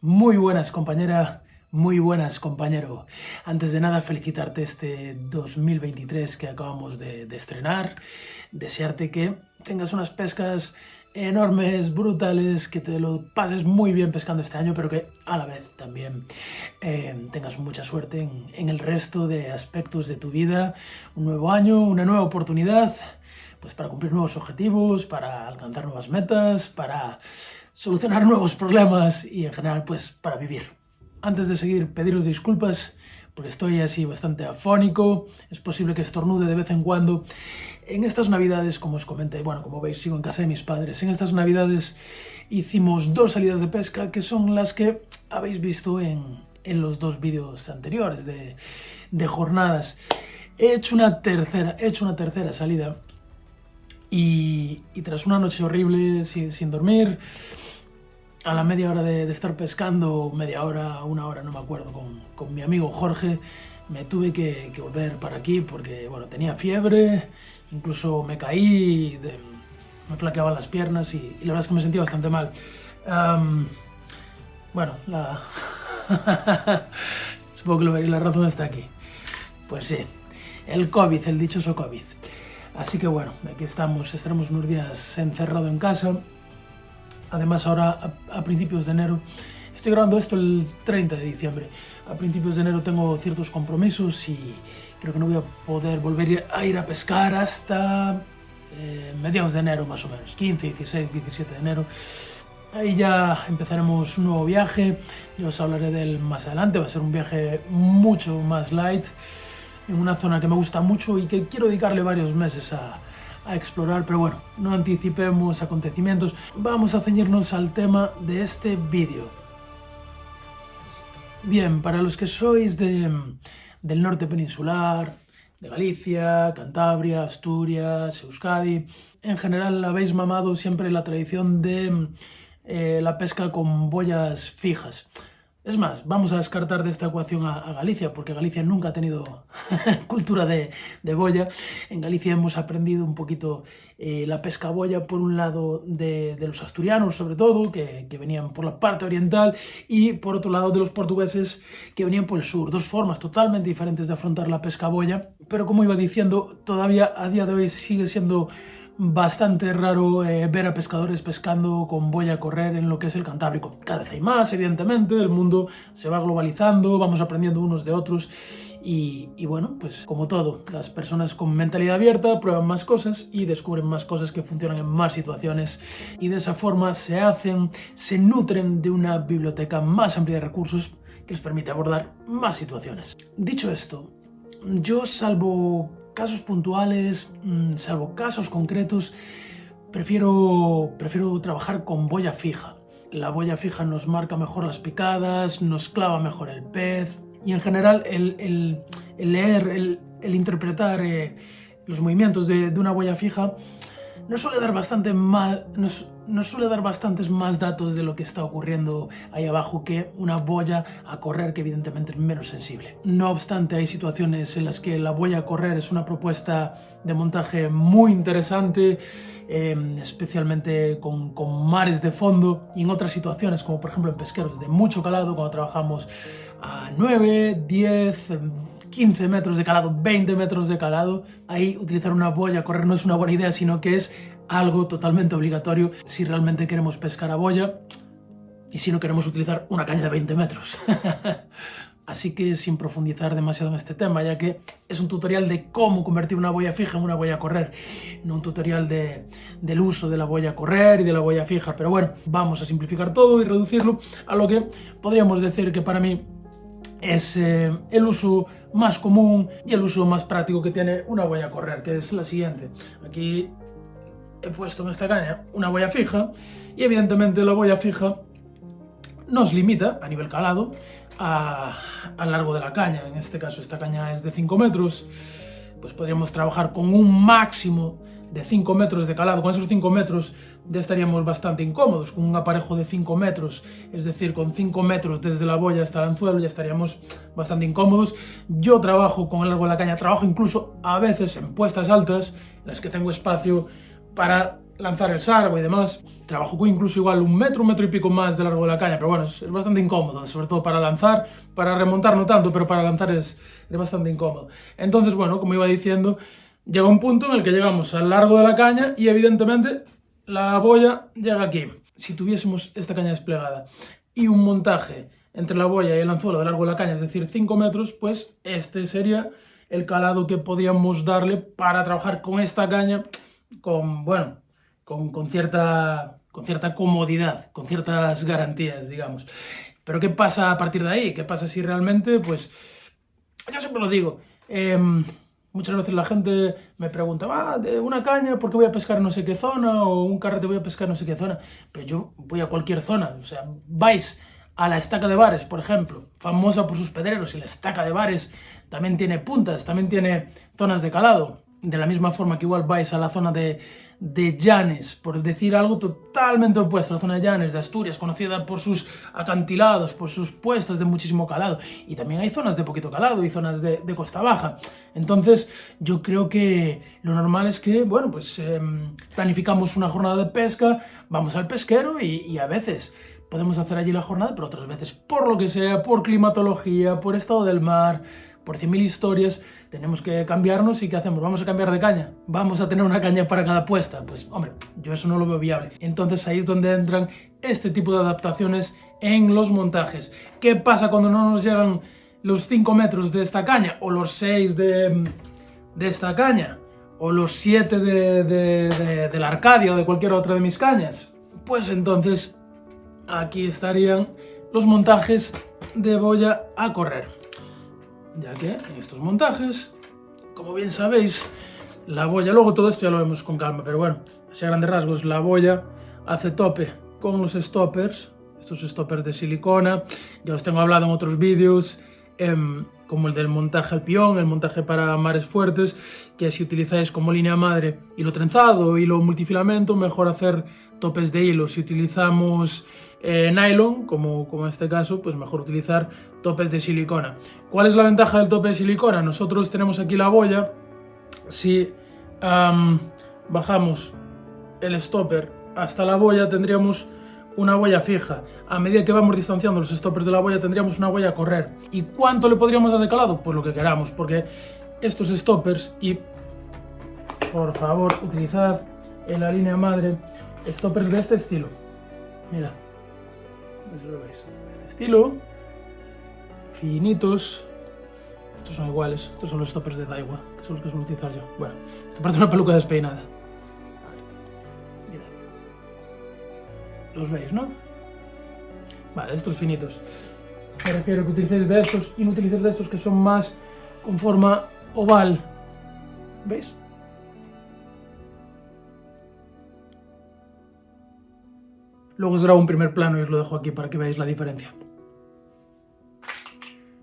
Muy buenas, compañera, muy buenas, compañero. Antes de nada, felicitarte este 2023 que acabamos de estrenar. Desearte que tengas unas pescas enormes, brutales, que te lo pases muy bien pescando este año, pero que a la vez también tengas mucha suerte en el resto de aspectos de tu vida. Un nuevo año, una nueva oportunidad, pues para cumplir nuevos objetivos, para alcanzar nuevas metas, para solucionar nuevos problemas y en general pues para vivir. Antes de seguir, pediros disculpas porque estoy así bastante afónico, es posible que estornude de vez en cuando. En estas navidades, como os comenté, bueno, como veis sigo en casa de mis padres, en estas navidades hicimos 2 salidas de pesca que son las que habéis visto en los 2 vídeos anteriores de jornadas. He hecho una tercera salida y tras una noche horrible sin dormir, a la media hora de estar pescando, media hora, una hora, no me acuerdo, con mi amigo Jorge, me tuve que volver para aquí porque, bueno, tenía fiebre, incluso me caí, me flaqueaban las piernas y la verdad es que me sentía bastante mal. Bueno, supongo que lo veréis, la razón está aquí. Pues sí, el COVID, el dichoso COVID. Así que bueno, aquí estamos, estaremos unos días encerrado en casa. Además ahora a principios de enero, estoy grabando esto el 30 de diciembre, a principios de enero tengo ciertos compromisos y creo que no voy a poder volver a ir a pescar hasta mediados de enero más o menos, 15, 16, 17 de enero. Ahí ya empezaremos un nuevo viaje, yo os hablaré de él más adelante, va a ser un viaje mucho más light, en una zona que me gusta mucho y que quiero dedicarle varios meses a explorar, pero bueno, no anticipemos acontecimientos, vamos a ceñirnos al tema de este vídeo. Bien, para los que sois del norte peninsular, de Galicia, Cantabria, Asturias, Euskadi, en general habéis mamado siempre la tradición de la pesca con boyas fijas. Es más, vamos a descartar de esta ecuación a Galicia, porque Galicia nunca ha tenido cultura de boya. En Galicia hemos aprendido un poquito la pesca boya, por un lado de los asturianos, sobre todo, que venían por la parte oriental, y por otro lado de los portugueses, que venían por el sur. 2 formas totalmente diferentes de afrontar la pesca boya, pero como iba diciendo, todavía a día de hoy sigue siendo bastante raro ver a pescadores pescando con boya a correr en lo que es el Cantábrico. Cada vez hay más, evidentemente, el mundo se va globalizando, vamos aprendiendo unos de otros y bueno, pues como todo, las personas con mentalidad abierta prueban más cosas y descubren más cosas que funcionan en más situaciones y de esa forma se nutren de una biblioteca más amplia de recursos que les permite abordar más situaciones. Dicho esto, yo salvo casos puntuales, salvo casos concretos, prefiero trabajar con boya fija. La boya fija nos marca mejor las picadas, nos clava mejor el pez y en general el leer, el interpretar los movimientos de una boya fija nos suele dar nos suele dar bastantes más datos de lo que está ocurriendo ahí abajo que una boya a correr, que evidentemente es menos sensible. No obstante, hay situaciones en las que la boya a correr es una propuesta de montaje muy interesante, especialmente con mares de fondo, y en otras situaciones, como por ejemplo en pesqueros de mucho calado, cuando trabajamos a 9, 10, 15 metros de calado, 20 metros de calado, ahí utilizar una boya a correr no es una buena idea, sino que es algo totalmente obligatorio si realmente queremos pescar a boya y si no queremos utilizar una caña de 20 metros. Así que sin profundizar demasiado en este tema, ya que es un tutorial de cómo convertir una boya fija en una boya a correr, no un tutorial del uso de la boya a correr y de la boya fija, pero bueno, vamos a simplificar todo y reducirlo a lo que podríamos decir que para mí es el uso más común y el uso más práctico que tiene una boya a correr, que es la siguiente. Aquí he puesto en esta caña una boya fija y evidentemente la boya fija nos limita a nivel calado al largo de la caña. En este caso esta caña es de 5 metros, pues podríamos trabajar con un máximo de 5 metros de calado. Con esos 5 metros ya estaríamos bastante incómodos, con un aparejo de 5 metros, es decir, con 5 metros desde la boya hasta el anzuelo ya estaríamos bastante incómodos. Yo trabajo con el largo de la caña, trabajo incluso a veces en puestas altas, en las que tengo espacio para lanzar el sargo y demás. Trabajo con incluso igual un metro y pico más de largo de la caña, pero bueno, es bastante incómodo, sobre todo para lanzar, para remontar no tanto, pero para lanzar es bastante incómodo. Entonces, bueno, como iba diciendo, llega un punto en el que llegamos al largo de la caña y evidentemente la boya llega aquí. Si tuviésemos esta caña desplegada y un montaje entre la boya y el anzuelo de largo de la caña, es decir, 5 metros, pues este sería el calado que podríamos darle para trabajar con esta caña con, bueno, con cierta comodidad, con ciertas garantías, digamos. Pero ¿qué pasa a partir de ahí? ¿Qué pasa si realmente, pues, yo siempre lo digo, muchas veces la gente me pregunta, de una caña, ¿por qué voy a pescar en no sé qué zona? O un carrete voy a pescar en no sé qué zona. Pero yo voy a cualquier zona, o sea, vais a la Estaca de Bares, por ejemplo, famosa por sus pedreros, y la Estaca de Bares también tiene puntas, también tiene zonas de calado. De la misma forma que igual vais a la zona de Llanes, por decir algo totalmente opuesto, la zona de Llanes, de Asturias, conocida por sus acantilados, por sus puestas de muchísimo calado. Y también hay zonas de poquito calado y zonas de costa baja. Entonces, yo creo que lo normal es que, bueno, pues planificamos una jornada de pesca, vamos al pesquero y a veces podemos hacer allí la jornada, pero otras veces, por lo que sea, por climatología, por estado del mar, por 100.000 historias, tenemos que cambiarnos. ¿Y qué hacemos? ¿Vamos a cambiar de caña? ¿Vamos a tener una caña para cada puesta? Pues, hombre, yo eso no lo veo viable. Entonces ahí es donde entran este tipo de adaptaciones en los montajes. ¿Qué pasa cuando no nos llegan los 5 metros de esta caña? O los 6 de esta caña? O los 7 de la Arcadia o de cualquier otra de mis cañas? Pues entonces aquí estarían los montajes de boya a correr. Ya que en estos montajes, como bien sabéis, la boya, luego todo esto ya lo vemos con calma, pero bueno, así a grandes rasgos, la boya hace tope con los stoppers, estos stoppers de silicona. Ya os tengo hablado en otros vídeos, como el del montaje al peón, el montaje para mares fuertes, que si utilizáis como línea madre hilo trenzado, hilo multifilamento, mejor hacer topes de hilo. Si utilizamos nylon, como en este caso, pues mejor utilizar topes de silicona. ¿Cuál es la ventaja del tope de silicona? Nosotros tenemos aquí la boya. Si bajamos el stopper hasta la boya, tendríamos una boya fija. A medida que vamos distanciando los stoppers de la boya, tendríamos una boya a correr. ¿Y cuánto le podríamos dar de calado? Pues lo que queramos, porque estos stoppers, y por favor utilizad en la línea madre stoppers de este estilo. Mirad, no sé si lo veis, este estilo, finitos. Estos son iguales, estos son los stoppers de Daiwa, que son los que suelo utilizar yo. Bueno, esto parece una peluca despeinada. Mirad, los veis, ¿no? Vale, estos finitos. Me refiero a que utilicéis de estos y no utilicéis de estos que son más con forma oval. ¿Veis? Luego os grabo un primer plano y os lo dejo aquí para que veáis la diferencia.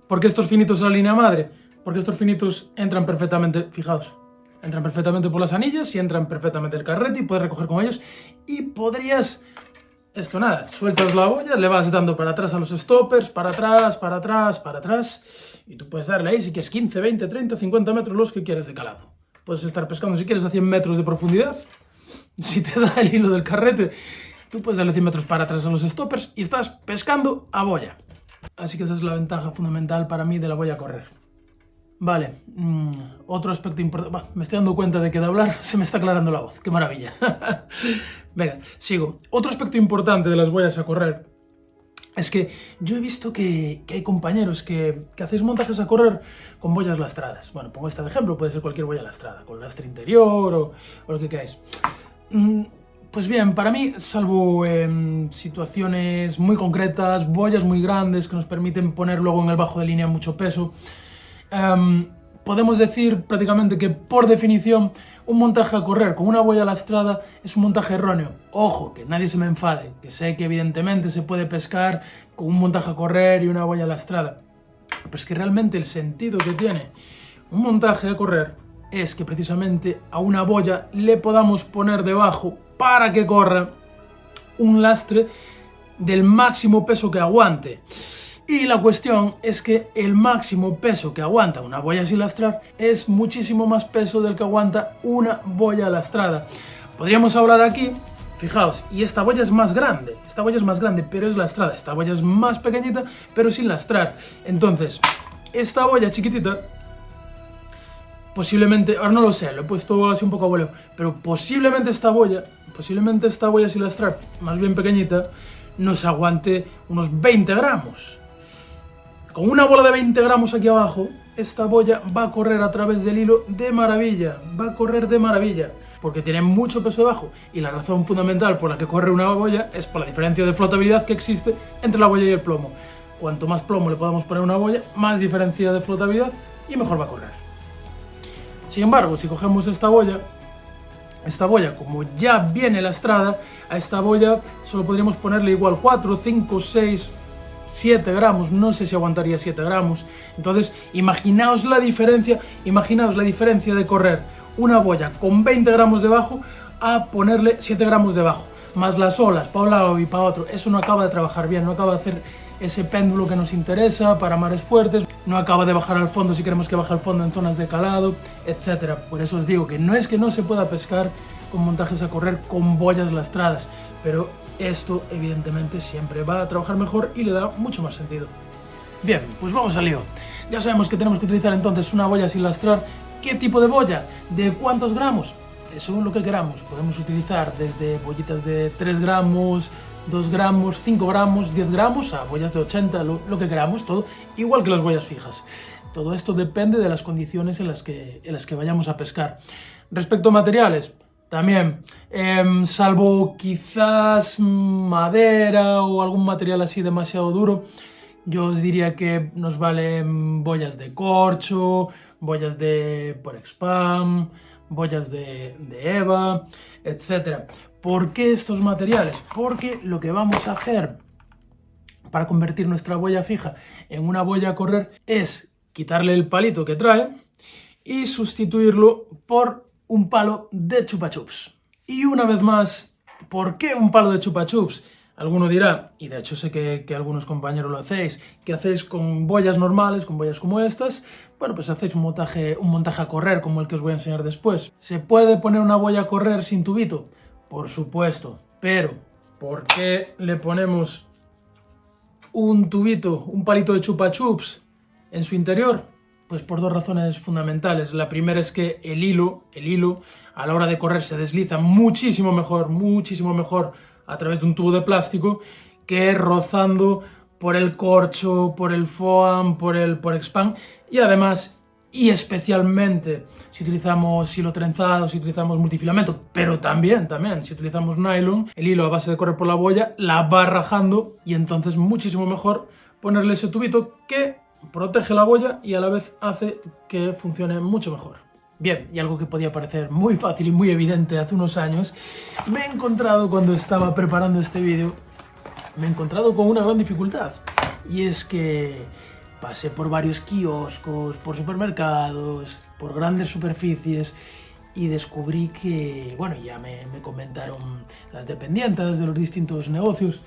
¿Por qué estos finitos en la línea madre? Porque estos finitos entran perfectamente, fijaos, entran perfectamente por las anillas y entran perfectamente el carrete y puedes recoger con ellos. Y podrías, esto nada, sueltas la boya, le vas dando para atrás a los stoppers, para atrás, para atrás, para atrás. Y tú puedes darle ahí si quieres 15, 20, 30, 50 metros, los que quieras de calado. Puedes estar pescando si quieres a 100 metros de profundidad. Si te da el hilo del carrete, tú puedes darle 100 metros para atrás a los stoppers y estás pescando a boya. Así que esa es la ventaja fundamental para mí de la boya a correr. Vale, otro aspecto importante. Me estoy dando cuenta de que de hablar se me está aclarando la voz. ¡Qué maravilla! Venga, sigo. Otro aspecto importante de las boyas a correr es que yo he visto que hay compañeros que hacéis montajes a correr con boyas lastradas. Bueno, pongo esta de ejemplo, puede ser cualquier boya lastrada, con lastre interior o lo que queráis. Pues bien, para mí, salvo situaciones muy concretas, boyas muy grandes que nos permiten poner luego en el bajo de línea mucho peso, podemos decir prácticamente que, por definición, un montaje a correr con una boya lastrada es un montaje erróneo. Ojo, que nadie se me enfade, que sé que evidentemente se puede pescar con un montaje a correr y una boya lastrada, pero es que realmente el sentido que tiene un montaje a correr es que precisamente a una boya le podamos poner debajo, para que corra, un lastre del máximo peso que aguante. Y la cuestión es que el máximo peso que aguanta una boya sin lastrar es muchísimo más peso del que aguanta una boya lastrada. Podríamos hablar aquí, fijaos, y esta boya es más grande, pero es lastrada, esta boya es más pequeñita, pero sin lastrar. Entonces, esta boya chiquitita, posiblemente, ahora no lo sé, lo he puesto así un poco a voleo, pero posiblemente esta boya sin lastrar, más bien pequeñita, nos aguante unos 20 gramos. Con una bola de 20 gramos aquí abajo, esta boya va a correr a través del hilo de maravilla, porque tiene mucho peso debajo, y la razón fundamental por la que corre una boya es por la diferencia de flotabilidad que existe entre la boya y el plomo. Cuanto más plomo le podamos poner a una boya, más diferencia de flotabilidad y mejor va a correr. Sin embargo, si cogemos esta boya, como ya viene lastrada, a esta boya solo podríamos ponerle igual 4, 5, 6, 7 gramos, no sé si aguantaría 7 gramos. Entonces, imaginaos la diferencia de correr una boya con 20 gramos debajo a ponerle 7 gramos debajo, más las olas para un lado y para otro. Eso no acaba de trabajar bien, no acaba de hacer ese péndulo que nos interesa para mares fuertes, no acaba de bajar al fondo si queremos que baje al fondo en zonas de calado, etc. Por eso os digo que no es que no se pueda pescar con montajes a correr con boyas lastradas, pero esto evidentemente siempre va a trabajar mejor y le da mucho más sentido. Bien, pues vamos al lío. Ya sabemos que tenemos que utilizar entonces una boya sin lastrar. ¿Qué tipo de boya? ¿De cuántos gramos? Según lo que queramos. Podemos utilizar desde bollitas de 3 gramos, 2 gramos, 5 gramos, 10 gramos, a boyas de 80, lo que queramos, todo igual que las boyas fijas. Todo esto depende de las condiciones en las que vayamos a pescar. Respecto a materiales, también, salvo quizás madera o algún material así demasiado duro, yo os diría que nos valen boyas de corcho, boyas de Porexpan, boyas de EVA, etc. ¿Por qué estos materiales? Porque lo que vamos a hacer para convertir nuestra boya fija en una boya a correr es quitarle el palito que trae y sustituirlo por un palo de chupa chups. Y una vez más, ¿por qué un palo de chupa chups? Alguno dirá, y de hecho sé que algunos compañeros lo hacéis, que hacéis con boyas normales, con boyas como estas. Bueno, pues hacéis un montaje a correr como el que os voy a enseñar después. ¿Se puede poner una boya a correr sin tubito? Por supuesto, pero ¿por qué le ponemos un tubito, un palito de chupa chups en su interior? Pues por dos razones fundamentales. La primera es que el hilo a la hora de correr se desliza muchísimo mejor a través de un tubo de plástico que rozando por el corcho, por el foam, por el Porexpan, y además, y especialmente si utilizamos hilo trenzado, si utilizamos multifilamento, pero también si utilizamos nylon, el hilo a base de correr por la boya la va rajando y entonces muchísimo mejor ponerle ese tubito que protege la boya y a la vez hace que funcione mucho mejor. Bien, y algo que podía parecer muy fácil y muy evidente hace unos años, me he encontrado cuando estaba preparando este vídeo, con una gran dificultad. Y es que pasé por varios kioscos, por supermercados, por grandes superficies y descubrí que, bueno, ya me comentaron las dependientes de los distintos negocios,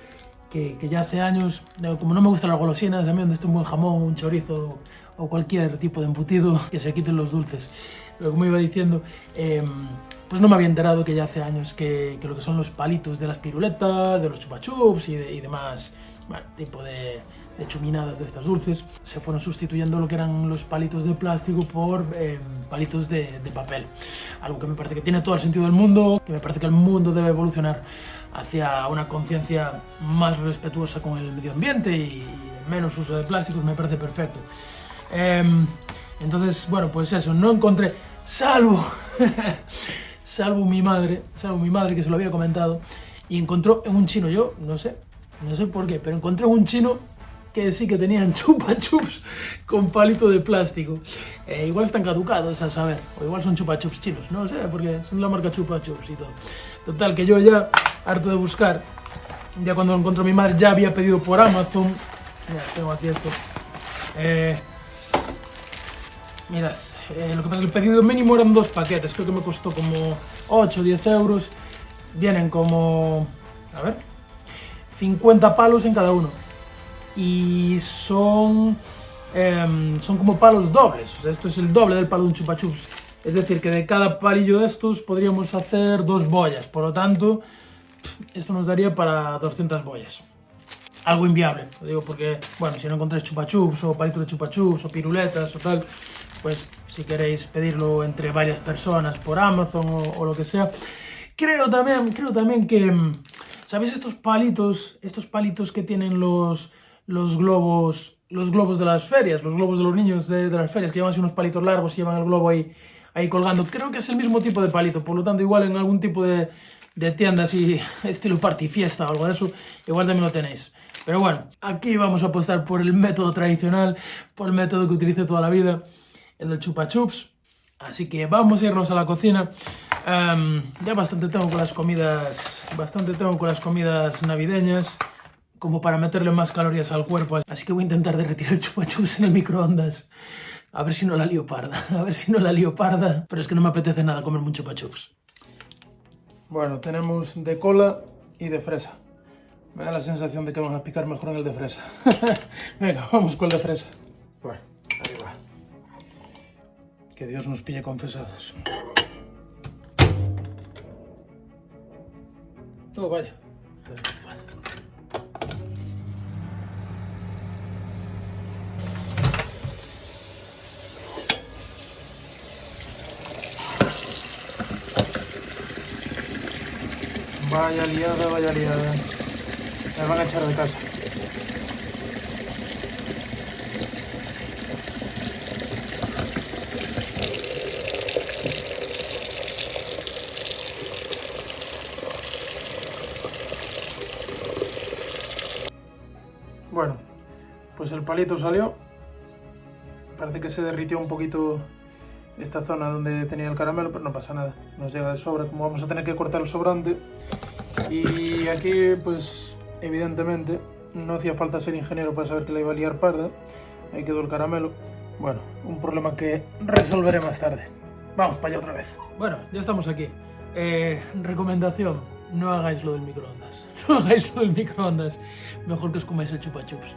que ya hace años, como no me gustan las golosinas, a mí donde esté un buen jamón, un chorizo o cualquier tipo de embutido, que se quiten los dulces. Pero como iba diciendo, pues no me había enterado que ya hace años que lo que son los palitos de las piruletas, de los chupa chups y demás, bueno, tipo de chuminadas de estas dulces, se fueron sustituyendo lo que eran los palitos de plástico por palitos de papel. Algo que me parece que tiene todo el sentido del mundo, que me parece que el mundo debe evolucionar hacia una conciencia más respetuosa con el medio ambiente y menos uso de plásticos. Me parece perfecto. Entonces, bueno, pues eso, no encontré, salvo mi madre que se lo había comentado, y encontró en un chino, yo no sé por qué, pero encontré un chino que sí que tenían chupa chups con palito de plástico. Igual están caducados, a saber, o igual son chupa chups chinos, no sé, porque son la marca chupa chups y todo. Total, que yo ya, harto de buscar, ya cuando lo encontró mi madre, ya había pedido por Amazon. Mira, tengo aquí esto. Mirad, lo que pasa es que el pedido mínimo eran 2 paquetes, creo que me costó como 8 o 10 euros. Vienen como, a ver, 50 palos en cada uno. Y son como palos dobles, o sea, esto es el doble del palo de un chupa chups Es decir, que de cada palillo de estos podríamos hacer 2 bollas. Por lo tanto, esto nos daría para 200 bollas. Algo inviable, lo digo porque, bueno, si no encontráis chupa-chups o palitos de chupa-chups o piruletas o tal, pues si queréis pedirlo entre varias personas por Amazon o lo que sea. Creo también que, ¿sabéis estos palitos que tienen los globos de las ferias, los globos de los niños de las ferias, que llevan así unos palitos largos y llevan el globo ahí colgando? Creo que es el mismo tipo de palito, por lo tanto igual en algún tipo de tienda así, estilo party fiesta o algo de eso, igual también lo tenéis. Pero bueno, aquí vamos a apostar por el método tradicional, por el método que utilicé toda la vida, el del chupa chups. Así que vamos a irnos a la cocina. Ya bastante tengo con las comidas navideñas, como para meterle más calorías al cuerpo. Así que voy a intentar derretir el chupa chups en el microondas. A ver si no la lío parda, Pero es que no me apetece nada comer un chupa chups. Bueno, tenemos de cola y de fresa. Me da la sensación de que van a picar mejor en el de fresa. Venga, vamos con el de fresa. Bueno, ahí va. Que Dios nos pille confesados. Oh, vaya. Vaya liada. Me van a echar de casa. Bueno, pues el palito salió. Parece que se derritió un poquito esta zona donde tenía el caramelo, pero no pasa nada. Nos llega de sobra, como vamos a tener que cortar el sobrante. Y aquí, pues, evidentemente, no hacía falta ser ingeniero para saber que la iba a liar parda. Ahí quedó el caramelo. Bueno, un problema que resolveré más tarde. Vamos para allá otra vez. Bueno, ya estamos aquí. Recomendación, no hagáis lo del microondas. No hagáis lo del microondas. Mejor que os comáis el chupa chups.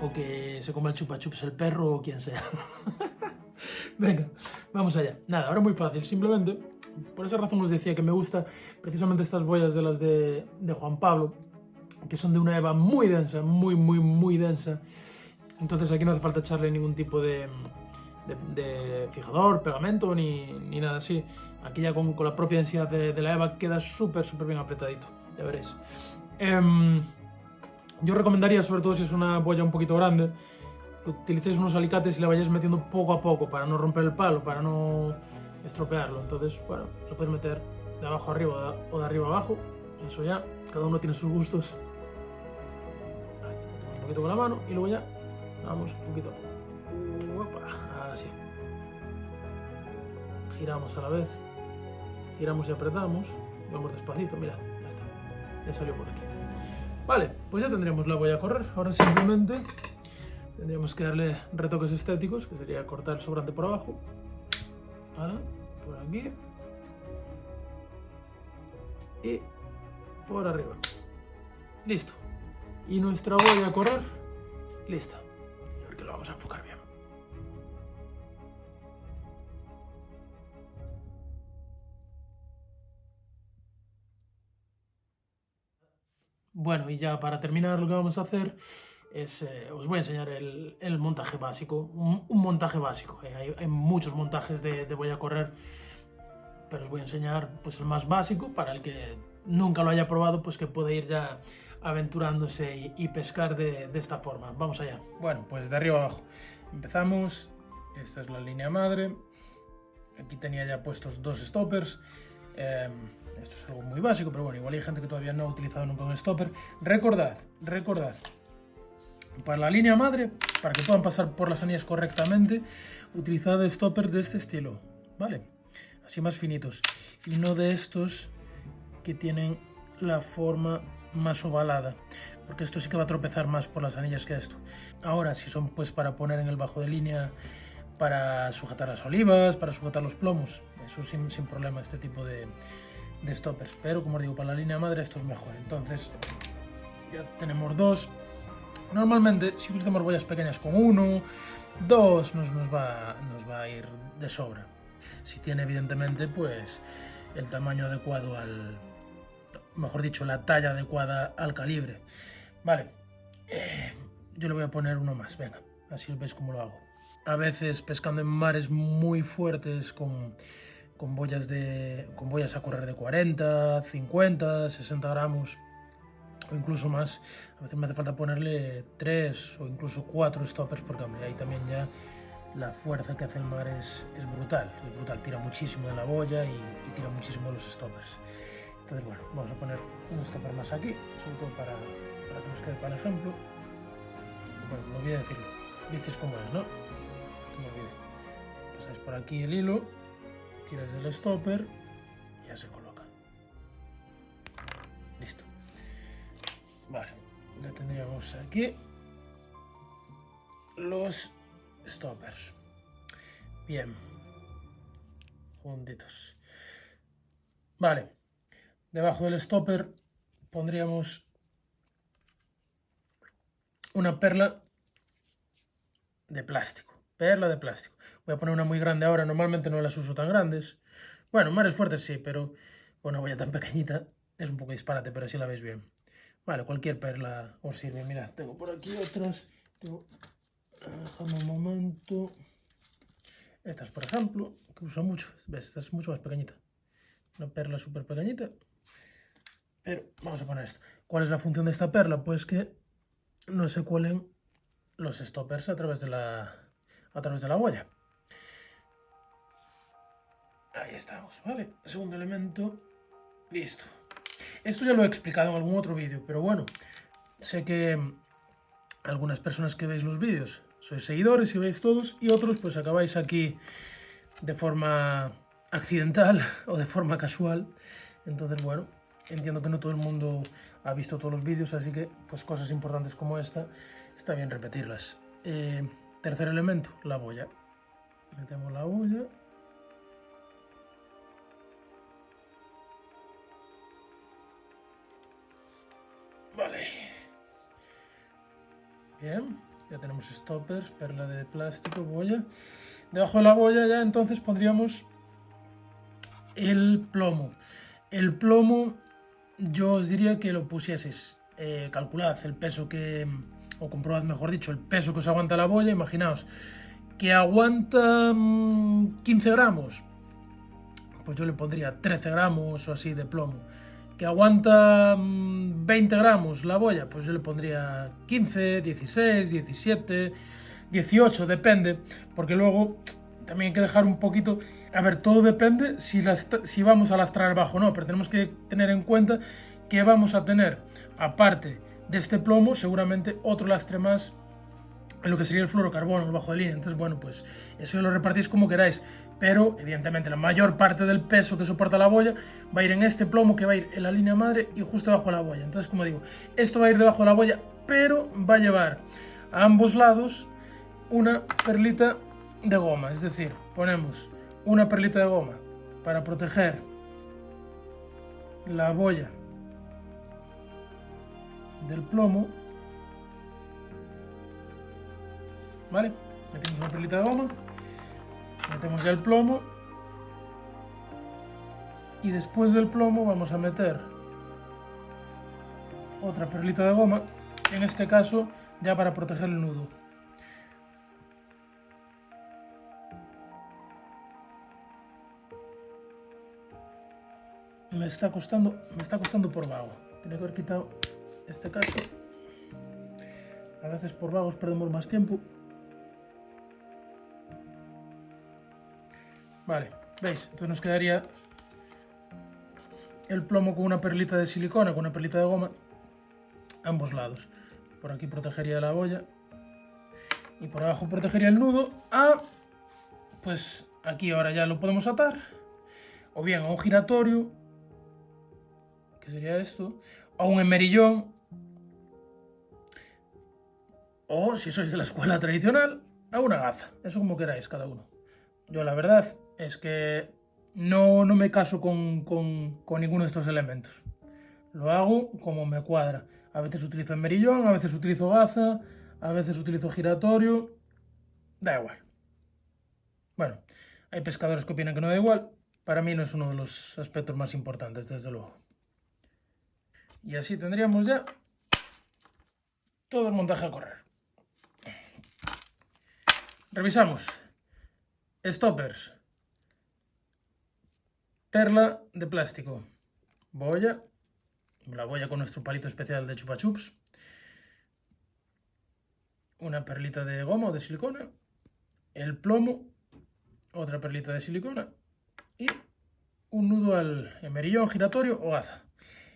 O que se coma el chupa chups el perro o quien sea. Venga, vamos allá. Nada, ahora muy fácil. Simplemente, por esa razón os decía que me gusta precisamente estas bollas de las de Juan Pablo, que son de una eva muy densa, muy densa. Entonces aquí no hace falta echarle ningún tipo de fijador, pegamento ni nada así. Aquí ya con la propia densidad de la eva queda súper bien apretadito, ya veréis. Yo recomendaría, sobre todo si es una boya un poquito grande, que utilicéis unos alicates y la vayáis metiendo poco a poco para no romper el palo, para no estropearlo. Entonces, bueno, lo podéis meter de abajo arriba o de arriba abajo. Eso ya, cada uno tiene sus gustos. Vale, un poquito con la mano y luego ya vamos un poquito. Así. Giramos a la vez. Giramos y apretamos. Vamos despacito, mirad, ya está. Ya salió por aquí. Vale, pues ya tendríamos la boya a correr. Ahora simplemente tendríamos que darle retoques estéticos, que sería cortar el sobrante por abajo. Ahora, por aquí. Y por arriba. Listo. Y nuestra boya a correr, lista. A ver que lo vamos a enfocar bien. Bueno, y ya para terminar lo que vamos a hacer es, os voy a enseñar el montaje básico, un montaje básico. Hay muchos montajes de voy a correr, pero os voy a enseñar pues el más básico para el que nunca lo haya probado, pues que puede ir ya aventurándose y pescar de esta forma. Vamos allá. Bueno, pues de arriba abajo. Empezamos, esta es la línea madre, aquí tenía ya puestos 2 stoppers. Esto es algo muy básico, pero bueno, igual hay gente que todavía no ha utilizado nunca un stopper. Recordad, para la línea madre, para que puedan pasar por las anillas correctamente, utilizad stoppers de este estilo, ¿vale? Así más finitos, y no de estos que tienen la forma más ovalada, porque esto sí que va a tropezar más por las anillas que esto. Ahora, si son pues para poner en el bajo de línea, para sujetar las olivas, para sujetar los plomos, eso sin problema, este tipo de stoppers. Pero como os digo, para la línea madre esto es mejor. Entonces ya tenemos 2. Normalmente si utilizamos boyas pequeñas con 1, 2 nos va a ir de sobra. si tiene evidentemente pues el tamaño adecuado al, mejor dicho, la talla adecuada al calibre. Vale, yo le voy a poner uno más, venga, así veis cómo lo hago. A veces pescando en mares muy fuertes con boyas a correr de 40, 50, 60 gramos o incluso más, a veces me hace falta ponerle 3 o incluso 4 stoppers porque hombre, ahí también ya la fuerza que hace el mar es brutal, tira muchísimo de la boya y tira muchísimo de los stoppers. Entonces bueno, vamos a poner un stopper más aquí, sobre todo para que nos quede para el ejemplo. Bueno, me olvidé decirlo, visteis cómo es, ¿no? Que me olvidé. Pasáis por aquí el hilo, tiráis el stopper y ya se coloca. Listo. Vale, ya tendríamos aquí los stoppers. Bien, juntitos. Vale, debajo del stopper pondríamos una perla de plástico. Perla de plástico. Voy a poner una muy grande ahora, normalmente no las uso tan grandes. Bueno, en mares fuertes sí, pero una boya tan pequeñita es un poco disparate, pero así la veis bien. Vale, cualquier perla os sirve. Mirad, tengo por aquí otras. Dejadme un momento. Estas, por ejemplo, que uso mucho. ¿Ves? Esta es mucho más pequeñita. Una perla súper pequeñita. Pero vamos a poner esta. ¿Cuál es la función de esta perla? Pues que no se cuelen los stoppers a través de la boya. Ahí estamos, ¿vale? Segundo elemento. Listo. Esto ya lo he explicado en algún otro vídeo, pero bueno, sé que algunas personas que veis los vídeos sois seguidores y veis todos, y otros pues acabáis aquí de forma accidental o de forma casual. Entonces, bueno, entiendo que no todo el mundo ha visto todos los vídeos, así que pues cosas importantes como esta está bien repetirlas. Tercer elemento, la boya. Metemos la boya. Vale. Bien, ya tenemos stoppers, perla de plástico, boya. Debajo de la boya ya entonces pondríamos el plomo. El plomo yo os diría que lo pusieseis, calculad el peso que, o comprobad mejor dicho, el peso que os aguanta la boya. Imaginaos que aguanta 15 gramos, pues yo le pondría 13 gramos o así de plomo. Que aguanta 20 gramos la boya, pues yo le pondría 15, 16, 17, 18, depende, porque luego también hay que dejar un poquito, a ver, todo depende si vamos a lastrar bajo o no, pero tenemos que tener en cuenta que vamos a tener, aparte de este plomo, seguramente otro lastre más en lo que sería el fluorocarbono, el bajo de línea. Entonces, bueno, pues eso lo repartís como queráis, pero evidentemente la mayor parte del peso que soporta la boya va a ir en este plomo, que va a ir en la línea madre y justo debajo de la boya. Entonces, como digo, esto va a ir debajo de la boya, pero va a llevar a ambos lados una perlita de goma, es decir, ponemos una perlita de goma para proteger la boya del plomo, ¿vale? Metemos una perlita de goma, metemos ya el plomo y después del plomo vamos a meter otra perlita de goma, en este caso ya para proteger el nudo. Me está costando por vago. Tenía que haber quitado este caso. A veces por vagos perdemos más tiempo. Vale, ¿veis? Entonces nos quedaría el plomo con una perlita de silicona, con una perlita de goma, ambos lados. Por aquí protegería la boya y por abajo protegería el nudo. Pues aquí ahora ya lo podemos atar, o bien a un giratorio, que sería esto, a un emerillón, o si sois de la escuela tradicional, a una gaza. Eso como queráis cada uno. Yo la verdad es que no me caso con ninguno de estos elementos. Lo hago como me cuadra. A veces utilizo emerillón, a veces utilizo gaza, a veces utilizo giratorio. Da igual. Bueno, Hay pescadores que opinan que no da igual. Para mí no es uno de los aspectos más importantes, desde luego. Y así tendríamos ya todo el montaje a correr. Revisamos. Stoppers. Perla de plástico. Boya. La boya con nuestro palito especial de chupa chups. Una perlita de goma o de silicona. El plomo. Otra perlita de silicona. Y un nudo al emerillón giratorio o aza.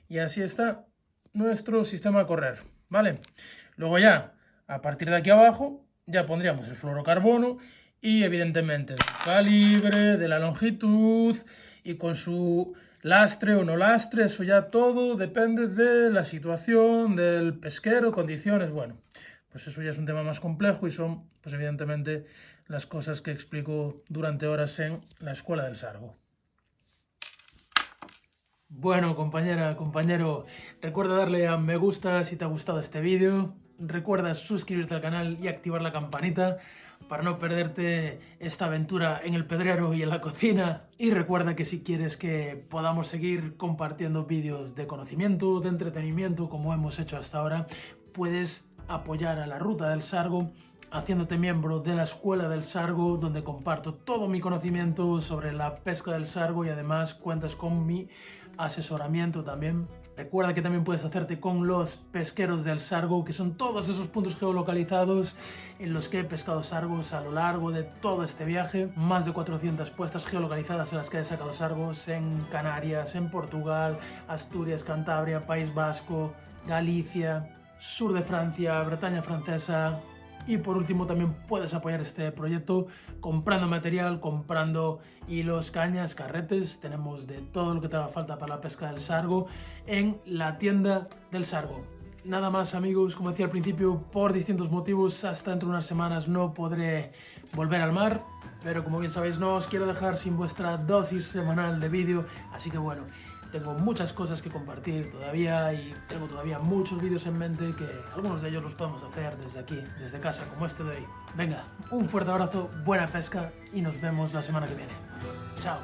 Y así está nuestro sistema a correr, ¿vale? Luego ya, a partir de aquí abajo, ya pondríamos el fluorocarbono y evidentemente del calibre, de la longitud y con su lastre o no lastre, eso ya todo depende de la situación, del pesquero, condiciones, bueno, pues eso ya es un tema más complejo y son, pues evidentemente, las cosas que explico durante horas en la Escuela del Sargo. Bueno, compañera, compañero, recuerda darle a me gusta si te ha gustado este vídeo, recuerda suscribirte al canal y activar la campanita para no perderte esta aventura en el pedrero y en la cocina. Y recuerda que si quieres que podamos seguir compartiendo vídeos de conocimiento, de entretenimiento, como hemos hecho hasta ahora, puedes apoyar a la Ruta del Sargo haciéndote miembro de la Escuela del Sargo, donde comparto todo mi conocimiento sobre la pesca del sargo y además cuentas con mi asesoramiento también. Recuerda que también puedes hacerte con los pesqueros del sargo, que son todos esos puntos geolocalizados en los que he pescado sargos a lo largo de todo este viaje. Más de 400 puestas geolocalizadas en las que he sacado sargos en Canarias, en Portugal, Asturias, Cantabria, País Vasco, Galicia, sur de Francia, Bretaña francesa. Y por último también puedes apoyar este proyecto comprando material, comprando hilos, cañas, carretes. Tenemos de todo lo que te haga falta para la pesca del sargo en la tienda del sargo. Nada más amigos, como decía al principio, por distintos motivos hasta dentro de unas semanas no podré volver al mar. Pero como bien sabéis no os quiero dejar sin vuestra dosis semanal de vídeo. Así que bueno, tengo muchas cosas que compartir todavía y tengo todavía muchos vídeos en mente que algunos de ellos los podemos hacer desde aquí, desde casa, como este de hoy. Venga, un fuerte abrazo, buena pesca y nos vemos la semana que viene. Chao.